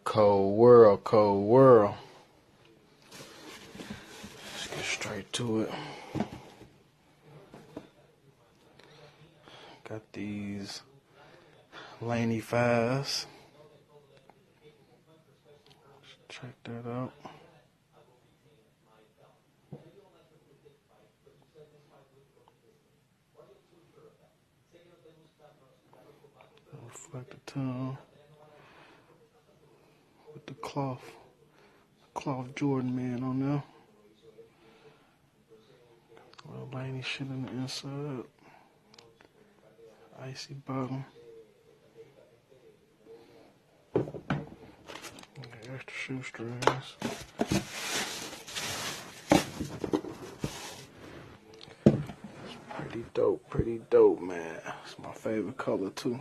Cold world, cold world. Let's get straight to it. Got these Laney 5s. Check that out. Reflector tone with the cloth Jordan man on there. Little Laney shit in the inside. Icy bottom. Extra shoestrings. Pretty dope, man. It's my favorite color too.